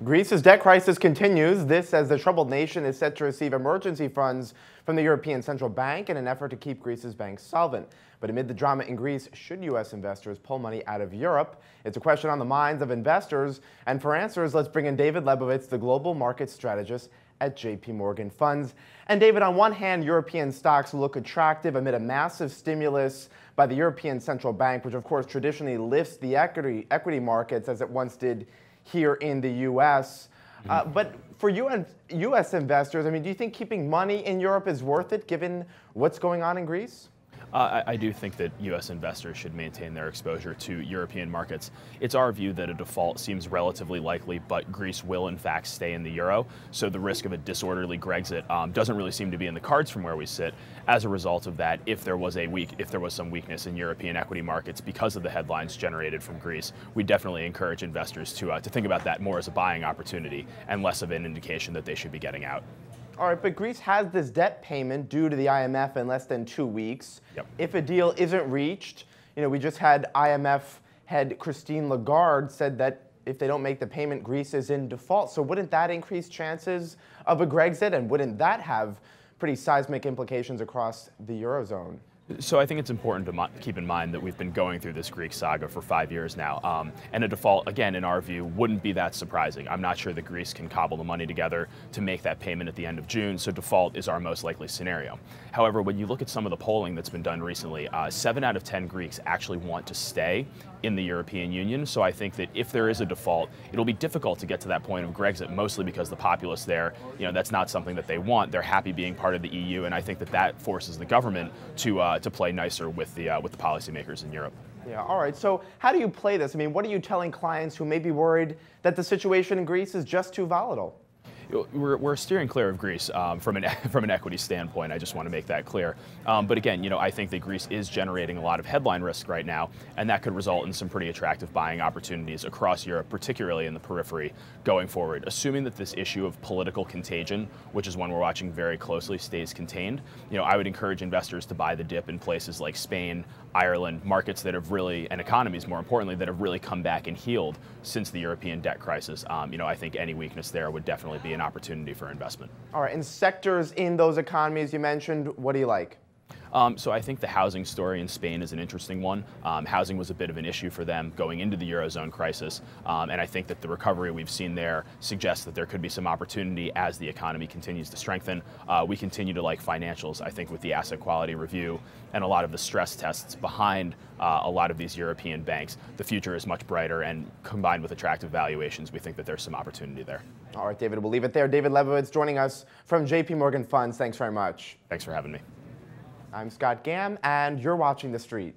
Greece's debt crisis continues. This as the troubled nation is set to receive emergency funds from the European Central Bank in an effort to keep Greece's banks solvent. But amid the drama in Greece, should U.S. investors pull money out of Europe? It's a question on the minds of investors. And for answers, let's bring in David Lebovitz, the global market strategist at J.P. Morgan Funds. And David, on one hand, European stocks look attractive amid a massive stimulus by the European Central Bank, which of course traditionally lifts the equity markets as it once did here in the U.S. But for U.S. investors, I mean, do you think keeping money in Europe is worth it given what's going on in Greece? I do think that U.S. investors should maintain their exposure to European markets. It's our view that a default seems relatively likely, but Greece will in fact stay in the euro. So the risk of a disorderly Grexit doesn't really seem to be in the cards from where we sit. As a result of that, if there was some weakness in European equity markets because of the headlines generated from Greece, we definitely encourage investors to think about that more as a buying opportunity and less of an indication that they should be getting out. All right, but Greece has this debt payment due to the IMF in less than 2 weeks. Yep. If a deal isn't reached, we just had IMF head Christine Lagarde said that if they don't make the payment, Greece is in default. So wouldn't that increase chances of a Grexit, and wouldn't that have pretty seismic implications across the Eurozone? So I think it's important to keep in mind that we've been going through this Greek saga for 5 years now, and a default, again, in our view, wouldn't be that surprising. I'm not sure that Greece can cobble the money together to make that payment at the end of June, so default is our most likely scenario. However, when you look at some of the polling that's been done recently, 7 out of 10 Greeks actually want to stay in the European Union, so I think that if there is a default, it'll be difficult to get to that point of Grexit, mostly because the populace there, that's not something that they want. They're happy being part of the EU, and I think that that forces the government to play nicer with the policymakers in Europe. Yeah, all right. So how do you play this? I mean, what are you telling clients who may be worried that the situation in Greece is just too volatile? We're steering clear of Greece from an equity standpoint. I just want to make that clear. But again, I think that Greece is generating a lot of headline risk right now, and that could result in some pretty attractive buying opportunities across Europe, particularly in the periphery, going forward. Assuming that this issue of political contagion, which is one we're watching very closely, stays contained, I would encourage investors to buy the dip in places like Spain, Ireland, markets that have really, and economies more importantly, that have really come back and healed since the European debt crisis. I think any weakness there would definitely be an opportunity for investment. All right, and sectors in those economies you mentioned, what do you like? So I think the housing story in Spain is an interesting one. Housing was a bit of an issue for them going into the Eurozone crisis, and I think that the recovery we've seen there suggests that there could be some opportunity as the economy continues to strengthen. We continue to like financials, I think, with the asset quality review and a lot of the stress tests behind a lot of these European banks. The future is much brighter, and combined with attractive valuations, we think that there's some opportunity there. All right, David, we'll leave it there. David Lebovitz joining us from J.P. Morgan Funds. Thanks very much. Thanks for having me. I'm Scott Gamm, and you're watching The Street.